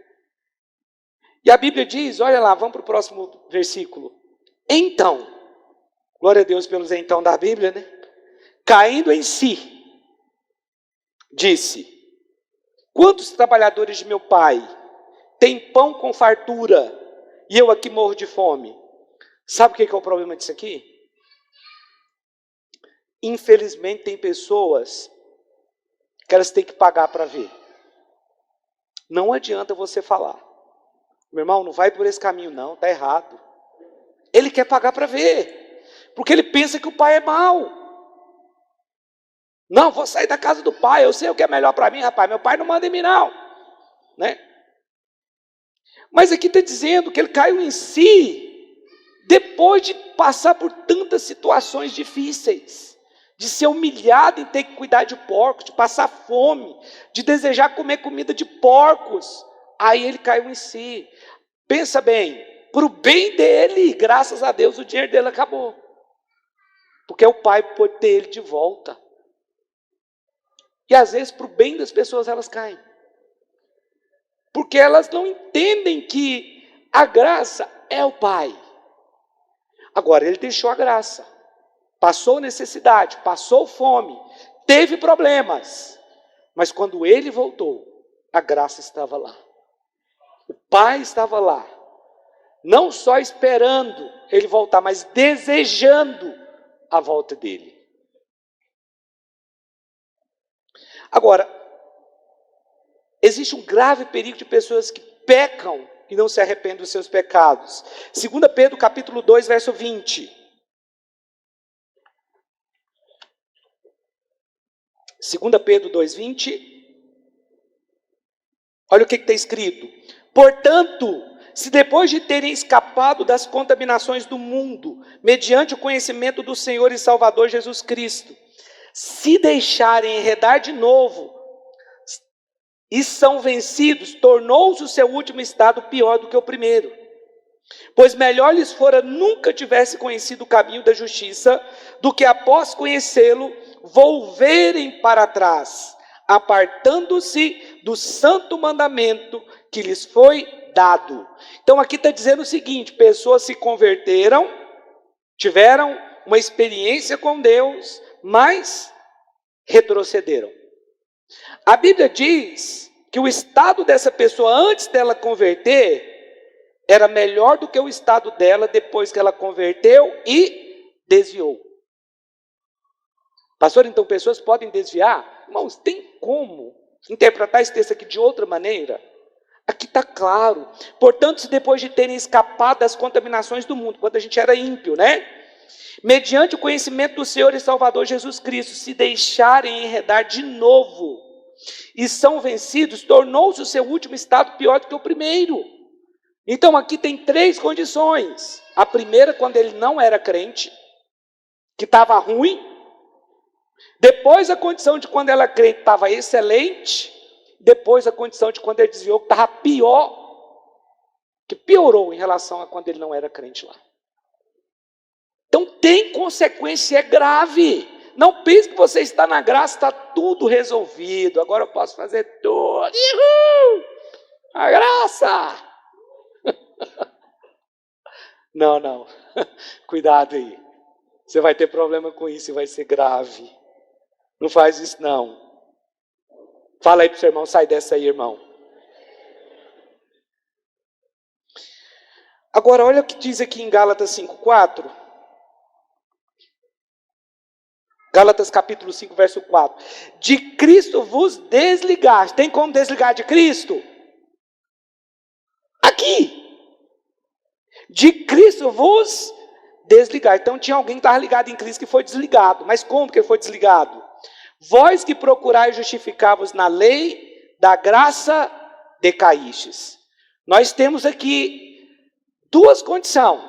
E a Bíblia diz, olha lá, vamos para o próximo versículo. Então, glória a Deus pelos então da Bíblia, né? Caindo em si, disse, quantos trabalhadores de meu pai têm pão com fartura e eu aqui morro de fome? Sabe o que é o problema disso aqui? Infelizmente tem pessoas que elas têm que pagar para ver. Não adianta você falar, meu irmão, não vai por esse caminho não, está errado. Ele quer pagar para ver, porque ele pensa que o pai é mau. Não, vou sair da casa do pai, eu sei o que é melhor para mim, rapaz, meu pai não manda em mim não, né? Mas aqui está dizendo que ele caiu em si, depois de passar por tantas situações difíceis, de ser humilhado em ter que cuidar de porcos, de passar fome, de desejar comer comida de porcos, aí ele caiu em si. Pensa bem, para o bem dele, graças a Deus, o dinheiro dele acabou, porque o pai pôde ter ele de volta. E às vezes, para o bem das pessoas, elas caem. Porque elas não entendem que a graça é o Pai. Agora, ele deixou a graça. Passou necessidade, passou fome, teve problemas. Mas quando ele voltou, a graça estava lá. O Pai estava lá. Não só esperando ele voltar, mas desejando a volta dele. Agora, existe um grave perigo de pessoas que pecam e não se arrependem dos seus pecados. 2 Pedro capítulo 2, verso 20. 2 Pedro 2, 20. Olha o que está escrito. Portanto, se depois de terem escapado das contaminações do mundo, mediante o conhecimento do Senhor e Salvador Jesus Cristo, se deixarem enredar de novo, e são vencidos, tornou-se o seu último estado pior do que o primeiro. Pois melhor lhes fora nunca tivesse conhecido o caminho da justiça, do que após conhecê-lo, volverem para trás, apartando-se do santo mandamento que lhes foi dado. Então aqui está dizendo o seguinte, pessoas se converteram, tiveram uma experiência com Deus, mas retrocederam. A Bíblia diz que o estado dessa pessoa antes dela converter era melhor do que o estado dela depois que ela converteu e desviou. Pastor, então pessoas podem desviar? Irmãos, tem como interpretar esse texto aqui de outra maneira? Aqui está claro. Portanto, se depois de terem escapado das contaminações do mundo, quando a gente era ímpio, né? Mediante o conhecimento do Senhor e Salvador Jesus Cristo, se deixarem enredar de novo e são vencidos, tornou-se o seu último estado pior do que o primeiro. Então aqui tem 3 condições. A primeira, quando ele não era crente, que estava ruim. Depois a condição de quando ela crente estava excelente. Depois a condição de quando ele desviou, que estava pior, que piorou em relação a quando ele não era crente lá. Então tem consequência, é grave. Não pense que você está na graça, está tudo resolvido. Agora eu posso fazer tudo. Uhul! A graça! Não, não. Cuidado aí. Você vai ter problema com isso e vai ser grave. Não faz isso não. Fala aí para o seu irmão, sai dessa aí, irmão. Agora olha o que diz aqui em Gálatas 5:4. Gálatas capítulo 5, verso 4. De Cristo vos desligaste. Tem como desligar de Cristo? Aqui. De Cristo vos desligar. Então tinha alguém que estava ligado em Cristo que foi desligado. Mas como que ele foi desligado? Vós que procurais justificar-vos na lei, da graça decaístes. Nós temos aqui duas condições.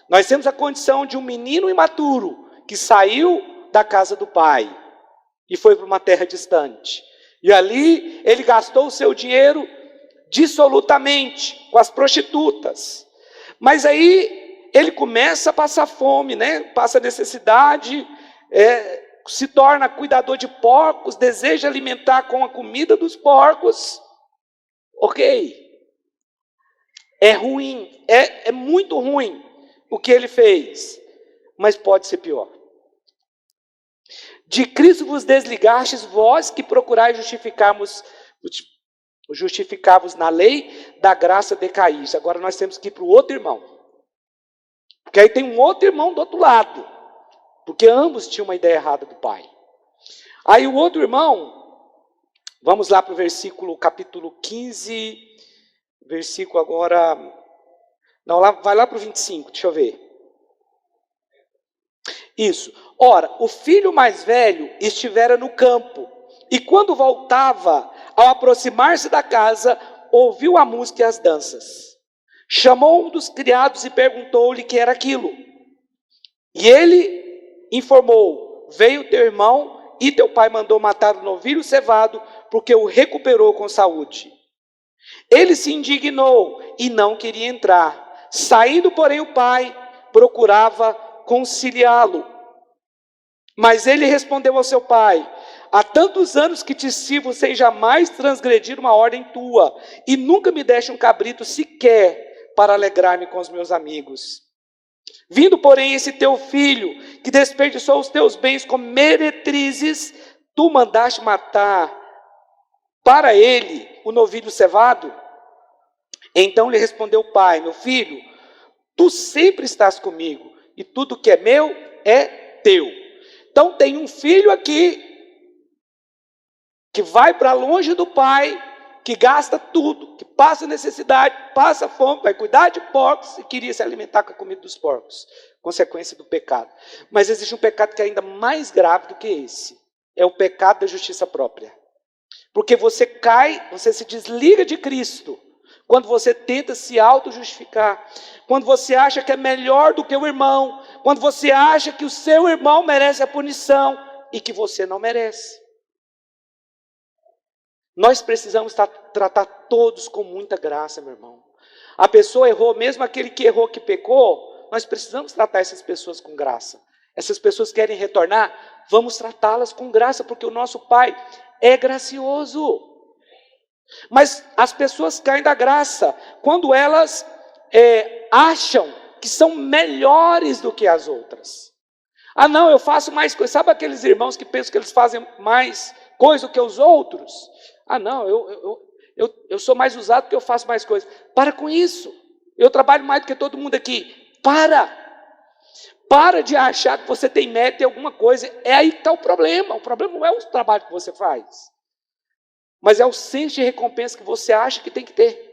Nós temos a condição de um menino imaturo que saiu da casa do pai e foi para uma terra distante. E ali ele gastou o seu dinheiro dissolutamente com as prostitutas. Mas aí ele começa a passar fome, né? Passa necessidade, se torna cuidador de porcos, deseja alimentar com a comida dos porcos. Ok. É ruim, é muito ruim o que ele fez, mas pode ser pior. De Cristo vos desligastes, vós que procurais justificar-vos na lei, da graça decaíste. Agora nós temos que ir para o outro irmão. Porque aí tem um outro irmão do outro lado. Porque ambos tinham uma ideia errada do pai. Aí o outro irmão, vamos lá para o versículo, capítulo 15, versículo agora... Não, vai lá para o 25, deixa eu ver. Isso. Ora, o filho mais velho estivera no campo, e quando voltava, ao aproximar-se da casa, ouviu a música e as danças. Chamou um dos criados e perguntou-lhe o que era aquilo. E ele informou: veio teu irmão e teu pai mandou matar o novilho cevado, porque o recuperou com saúde. Ele se indignou e não queria entrar. Saindo, porém, o pai procurava conciliá-lo. Mas ele respondeu ao seu pai: há tantos anos que te sirvo sem jamais transgredir uma ordem tua, e nunca me deste um cabrito sequer para alegrar-me com os meus amigos. Vindo, porém, esse teu filho, que desperdiçou os teus bens com meretrizes, tu mandaste matar para ele o novilho cevado? Então lhe respondeu o pai: meu filho, tu sempre estás comigo, e tudo que é meu é teu. Então tem um filho aqui, que vai para longe do pai, que gasta tudo, que passa necessidade, passa fome, vai cuidar de porcos e queria se alimentar com a comida dos porcos. Consequência do pecado. Mas existe um pecado que é ainda mais grave do que esse. É o pecado da justiça própria. Porque você cai, você se desliga de Cristo quando você tenta se auto-justificar, quando você acha que é melhor do que o irmão, quando você acha que o seu irmão merece a punição e que você não merece. Nós precisamos tratar todos com muita graça, meu irmão. A pessoa errou, mesmo aquele que errou, que pecou, nós precisamos tratar essas pessoas com graça. Essas pessoas querem retornar, vamos tratá-las com graça, porque o nosso Pai é gracioso. Mas as pessoas caem da graça quando elas acham que são melhores do que as outras. Ah não, eu faço mais coisa. Sabe aqueles irmãos que pensam que eles fazem mais coisa do que os outros? Ah não, eu sou mais usado porque eu faço mais coisas. Para com isso. Eu trabalho mais do que todo mundo aqui. Para de achar que você tem meta em alguma coisa. É aí que está o problema. O problema não é o trabalho que você faz, mas é o senso de recompensa que você acha que tem que ter.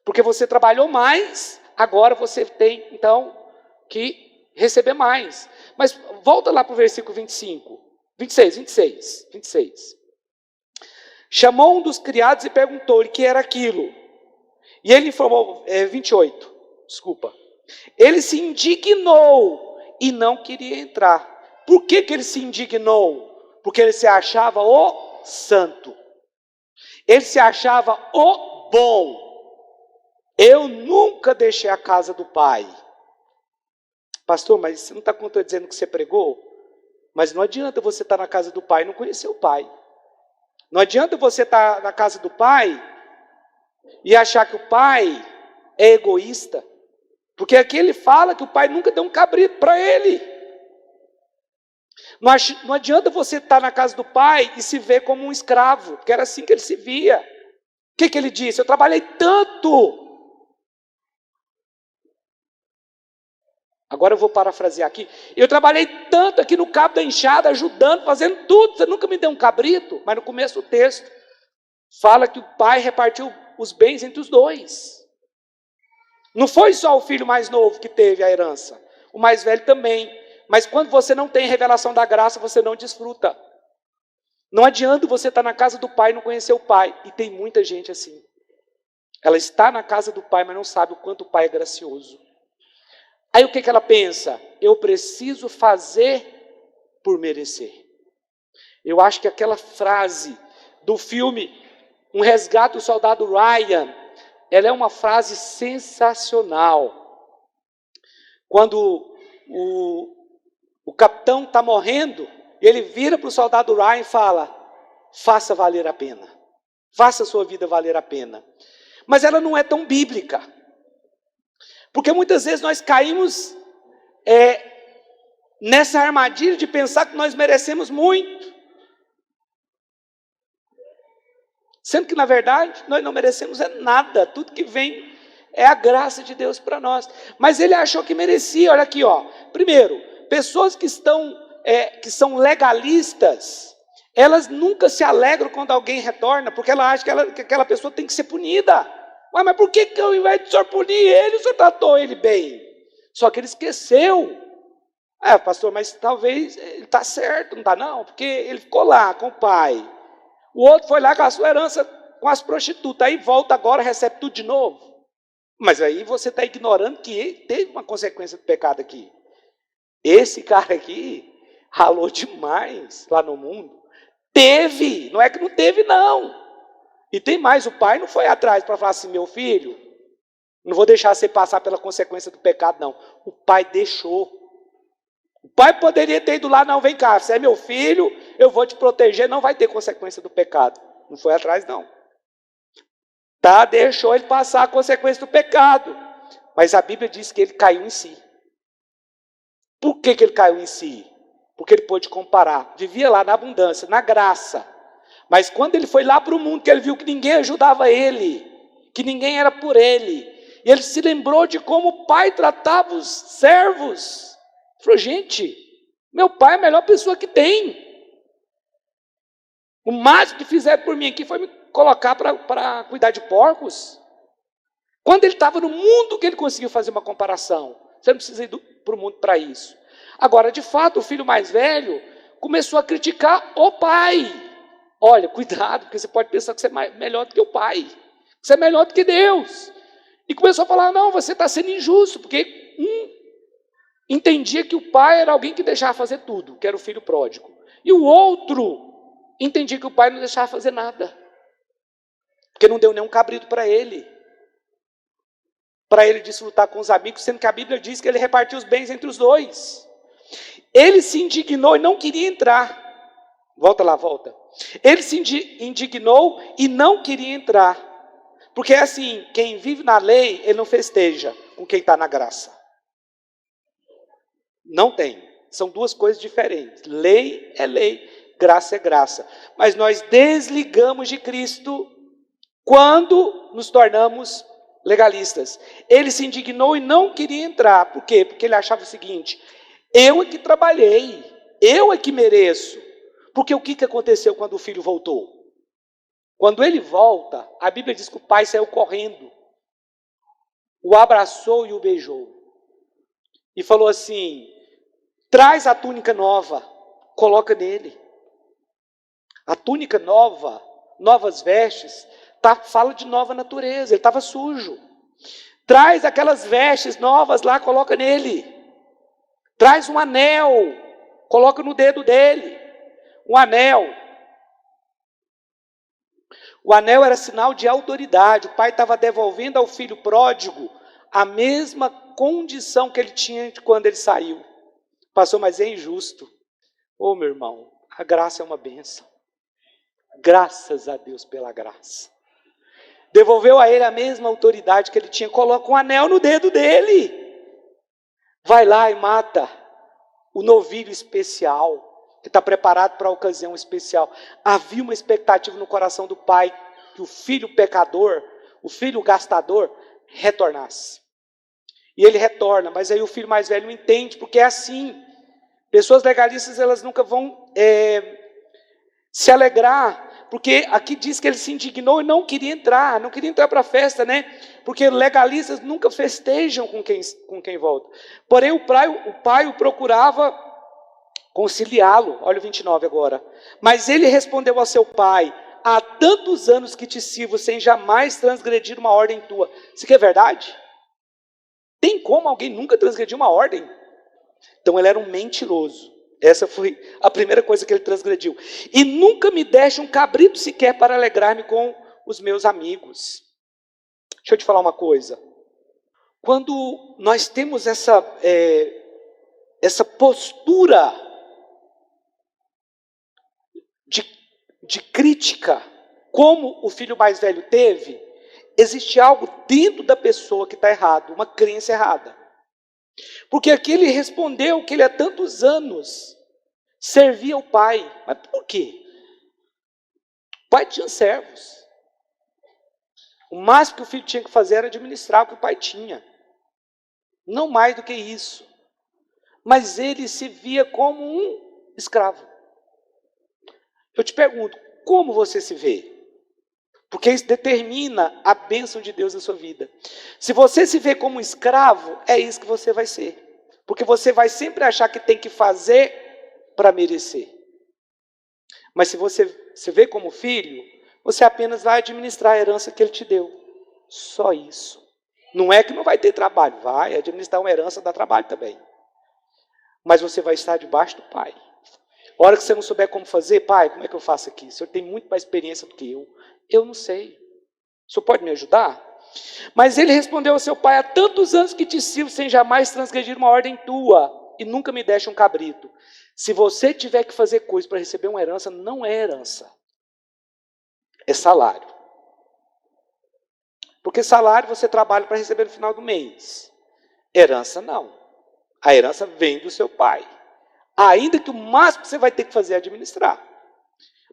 Porque você trabalhou mais, agora você tem, então, que receber mais. Mas volta lá para o versículo 26. Chamou um dos criados e perguntou-lhe o que era aquilo. E ele informou, 28, desculpa. Ele se indignou e não queria entrar. Por que ele se indignou? Porque ele se achava o santo. Ele se achava o bom. Eu nunca deixei a casa do pai. Pastor, mas você não está contradizendo o que você pregou? Mas não adianta você estar na casa do pai e não conhecer o pai. Não adianta você estar na casa do pai e achar que o pai é egoísta. Porque aqui ele fala que o pai nunca deu um cabrito para ele. Não adianta você estar na casa do pai e se ver como um escravo, porque era assim que ele se via. O que ele disse? Eu trabalhei tanto. Agora eu vou parafrasear aqui. Eu trabalhei tanto aqui no cabo da enxada, ajudando, fazendo tudo. Você nunca me deu um cabrito, mas no começo do texto fala que o pai repartiu os bens entre os dois. Não foi só o filho mais novo que teve a herança, o mais velho também. Mas quando você não tem revelação da graça, você não desfruta. Não adianta você estar na casa do pai e não conhecer o pai. E tem muita gente assim. Ela está na casa do pai, mas não sabe o quanto o pai é gracioso. Aí o que ela pensa? Eu preciso fazer por merecer. Eu acho que aquela frase do filme Um Resgate do Soldado Ryan, ela é uma frase sensacional. Quando o capitão está morrendo, ele vira para o soldado Ryan e fala: faça valer a pena. Faça a sua vida valer a pena. Mas ela não é tão bíblica. Porque muitas vezes nós caímos nessa armadilha de pensar que nós merecemos muito. Sendo que, na verdade, nós não merecemos nada. Tudo que vem é a graça de Deus para nós. Mas ele achou que merecia. Olha aqui, ó. Primeiro, pessoas que são legalistas, elas nunca se alegram quando alguém retorna, porque ela acha que aquela pessoa tem que ser punida. Ué, mas por que ao invés de o senhor punir ele, o senhor tratou ele bem? Só que ele esqueceu. Pastor, mas talvez ele está certo, não está não? Porque ele ficou lá com o pai. O outro foi lá com a sua herança com as prostitutas. Aí volta agora, recebe tudo de novo. Mas aí você está ignorando que ele teve uma consequência do pecado aqui. Esse cara aqui ralou demais lá no mundo. Teve, não é que não teve não. E tem mais, o pai não foi atrás para falar assim: meu filho, não vou deixar você passar pela consequência do pecado não. O pai deixou. O pai poderia ter ido lá: não, vem cá, você é meu filho, eu vou te proteger, não vai ter consequência do pecado. Não foi atrás não. Deixou ele passar a consequência do pecado. Mas a Bíblia diz que ele caiu em si. Por que ele caiu em si? Porque ele pôde comparar. Vivia lá na abundância, na graça. Mas quando ele foi lá para o mundo, que ele viu que ninguém ajudava ele, que ninguém era por ele, e ele se lembrou de como o pai tratava os servos. Ele falou: gente, meu pai é a melhor pessoa que tem. O máximo que fizeram por mim aqui foi me colocar para cuidar de porcos. Quando ele estava no mundo que ele conseguiu fazer uma comparação. Você não precisa ir para o mundo para isso. Agora, de fato, o filho mais velho começou a criticar o pai. Olha, cuidado, porque você pode pensar que você é melhor do que o pai. Que você é melhor do que Deus. E começou a falar: não, você está sendo injusto. Porque entendia que o pai era alguém que deixava fazer tudo, que era o filho pródigo. E o outro entendia que o pai não deixava fazer nada. Porque não deu nenhum cabrito para ele desfrutar com os amigos, sendo que a Bíblia diz que ele repartiu os bens entre os dois. Ele se indignou e não queria entrar. Volta lá, volta. Ele se indignou e não queria entrar. Porque é assim, quem vive na lei, ele não festeja com quem está na graça. Não tem. São duas coisas diferentes. Lei é lei, graça é graça. Mas nós desligamos de Cristo quando nos tornamos legalistas. Ele se indignou e não queria entrar. Por quê? Porque ele achava o seguinte: eu é que trabalhei, eu é que mereço. Porque o que aconteceu quando o filho voltou? Quando ele volta, a Bíblia diz que o pai saiu correndo, o abraçou e o beijou. E falou assim: traz a túnica nova, coloca nele. A túnica nova, novas vestes, fala de nova natureza, ele estava sujo. Traz aquelas vestes novas lá, coloca nele. Traz um anel, coloca no dedo dele. Um anel. O anel era sinal de autoridade. O pai estava devolvendo ao filho pródigo a mesma condição que ele tinha de quando ele saiu. Pastor, mas é injusto. Ô, meu irmão, a graça é uma bênção. Graças a Deus pela graça. Devolveu a ele a mesma autoridade que ele tinha. Coloca um anel no dedo dele. Vai lá e mata o novilho especial, que está preparado para a ocasião especial. Havia uma expectativa no coração do pai que o filho pecador, o filho gastador, retornasse. E ele retorna, mas aí o filho mais velho não entende, porque é assim. Pessoas legalistas, elas nunca vão se alegrar, porque aqui diz que ele se indignou e não queria entrar para a festa, né? Porque legalistas nunca festejam com quem volta. Porém, o pai o procurava conciliá-lo. Olha o 29 agora. Mas ele respondeu ao seu pai: há tantos anos que te sirvo sem jamais transgredir uma ordem tua. Isso aqui é verdade? Tem como alguém nunca transgredir uma ordem? Então ele era um mentiroso. Essa foi a primeira coisa que ele transgrediu. E nunca me deste um cabrito sequer para alegrar-me com os meus amigos. Deixa eu te falar uma coisa. Quando nós temos essa postura de crítica, como o filho mais velho teve, existe algo dentro da pessoa que está errado, uma crença errada. Porque aqui ele respondeu que ele há tantos anos servia o pai. Mas por quê? O pai tinha servos. O máximo que o filho tinha que fazer era administrar o que o pai tinha. Não mais do que isso. Mas ele se via como um escravo. Eu te pergunto, como você se vê? Porque isso determina a bênção de Deus na sua vida. Se você se vê como um escravo, é isso que você vai ser. Porque você vai sempre achar que tem que fazer para merecer. Mas se você se vê como filho, você apenas vai administrar a herança que ele te deu. Só isso. Não é que não vai ter trabalho. Vai administrar uma herança, dá trabalho também. Mas você vai estar debaixo do pai. A hora que você não souber como fazer, pai, como é que eu faço aqui? O senhor tem muito mais experiência do que eu. Eu não sei. O senhor pode me ajudar? Mas ele respondeu ao seu pai: há tantos anos que te sirvo sem jamais transgredir uma ordem tua, e nunca me deste um cabrito. Se você tiver que fazer coisa para receber uma herança, não é herança. É salário. Porque salário você trabalha para receber no final do mês. Herança não. A herança vem do seu pai. Ainda que o máximo que você vai ter que fazer é administrar.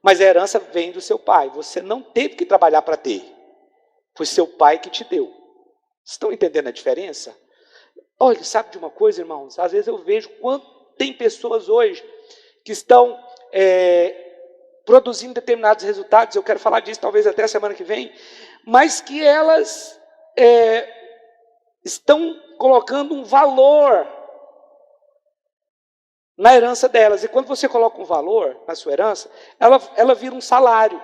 Mas a herança vem do seu pai. Você não teve que trabalhar para ter. Foi seu pai que te deu. Vocês estão entendendo a diferença? Olha, sabe de uma coisa, irmãos? Às vezes eu vejo quanto tem pessoas hoje que estão produzindo determinados resultados. Eu quero falar disso talvez até a semana que vem. Mas que elas estão colocando um valor na herança delas. E quando você coloca um valor na sua herança, ela vira um salário.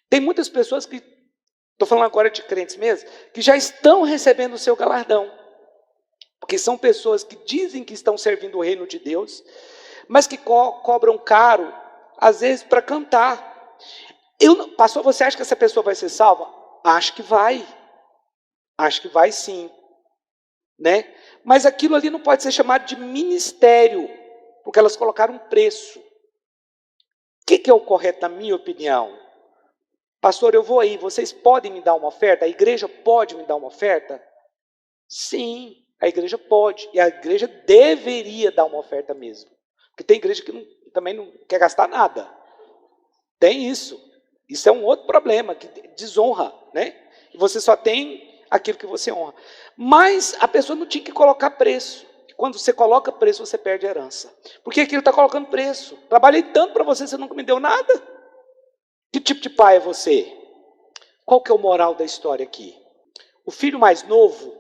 Tem muitas pessoas que, estou falando agora de crentes mesmo, que já estão recebendo o seu galardão. Porque são pessoas que dizem que estão servindo o reino de Deus, mas que cobram caro, às vezes, para cantar. Pastor, você acha que essa pessoa vai ser salva? Acho que vai. Acho que vai sim. Né? Mas aquilo ali não pode ser chamado de ministério, porque elas colocaram um preço. O que é o correto, na minha opinião? Pastor, eu vou aí, vocês podem me dar uma oferta? A igreja pode me dar uma oferta? Sim, a igreja pode, e a igreja deveria dar uma oferta mesmo. Porque tem igreja que também não quer gastar nada. Tem isso. Isso é um outro problema, que desonra, né? E você só tem aquilo que você honra. Mas a pessoa não tinha que colocar preço. Quando você coloca preço, você perde a herança. Porque aquilo está colocando preço. Trabalhei tanto para você, você nunca me deu nada. Que tipo de pai é você? Qual que é o moral da história aqui? O filho mais novo,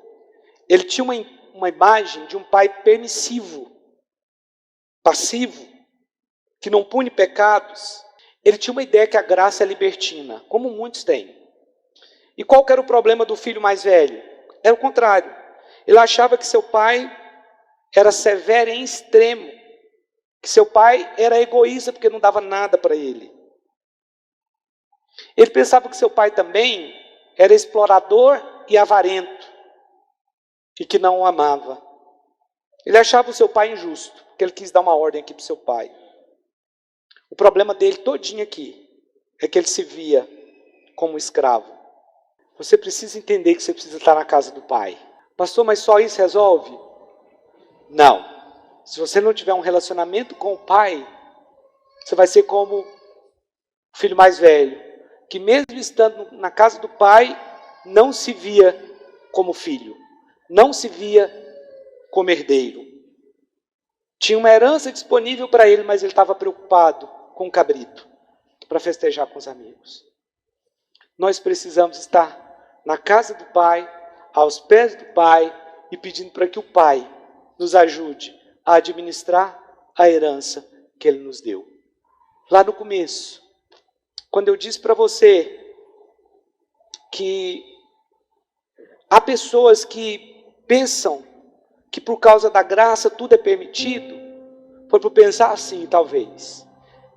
ele tinha uma imagem de um pai permissivo, passivo, que não pune pecados. Ele tinha uma ideia que a graça é libertina, como muitos têm. E qual que era o problema do filho mais velho? Era o contrário. Ele achava que seu pai era severo em extremo, que seu pai era egoísta porque não dava nada para ele. Ele pensava que seu pai também era explorador e avarento, e que não o amava. Ele achava o seu pai injusto, porque ele quis dar uma ordem aqui para o seu pai. O problema dele todinho aqui é que ele se via como escravo. Você precisa entender que você precisa estar na casa do pai. Pastor, mas só isso resolve? Não. Se você não tiver um relacionamento com o pai, você vai ser como o filho mais velho, que mesmo estando na casa do pai, não se via como filho. não se via como herdeiro. Tinha uma herança disponível para ele, mas ele estava preocupado com o cabrito, para festejar com os amigos. Nós precisamos estar na casa do Pai, aos pés do Pai, e pedindo para que o Pai nos ajude a administrar a herança que Ele nos deu. Lá no começo, quando eu disse para você que há pessoas que pensam que por causa da graça tudo é permitido, foi por pensar assim, talvez,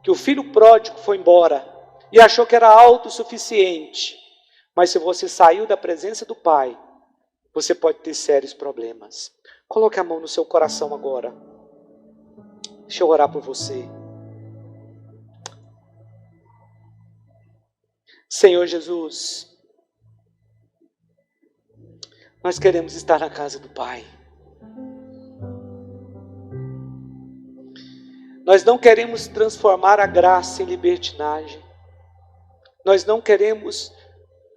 que o filho pródigo foi embora e achou que era autossuficiente. Mas se você saiu da presença do Pai, você pode ter sérios problemas. Coloque a mão no seu coração agora. Deixa eu orar por você. Senhor Jesus, nós queremos estar na casa do Pai. Nós não queremos transformar a graça em libertinagem. Nós não queremos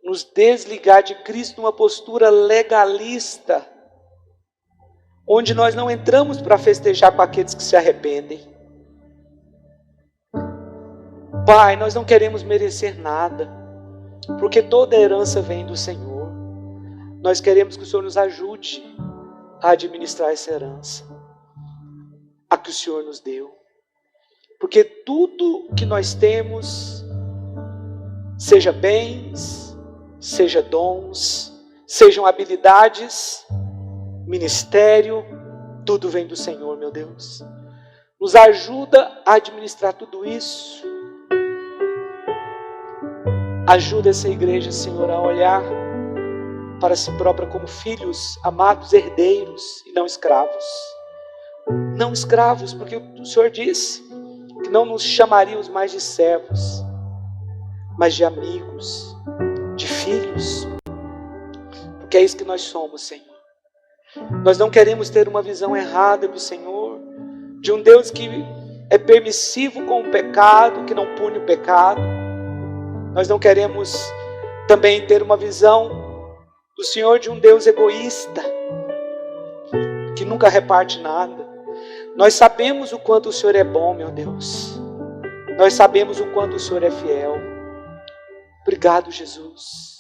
nos desligar de Cristo numa postura legalista, onde nós não entramos para festejar com aqueles que se arrependem. Pai, nós não queremos merecer nada, porque toda herança vem do Senhor. Nós queremos que o Senhor nos ajude a administrar essa herança, a que o Senhor nos deu. Porque tudo que nós temos, seja bens, seja dons, sejam habilidades, ministério, tudo vem do Senhor, meu Deus. Nos ajuda a administrar tudo isso. Ajuda essa igreja, Senhor, a olhar para si própria como filhos, amados herdeiros e não escravos. Não escravos, porque o Senhor disse que não nos chamaríamos mais de servos, mas de amigos, de filhos. Porque é isso que nós somos, Senhor. Nós não queremos ter uma visão errada do Senhor, de um Deus que é permissivo com o pecado, que não pune o pecado. Nós não queremos também ter uma visão do Senhor de um Deus egoísta, que nunca reparte nada. Nós sabemos o quanto o Senhor é bom, meu Deus. Nós sabemos o quanto o Senhor é fiel. Obrigado, Jesus.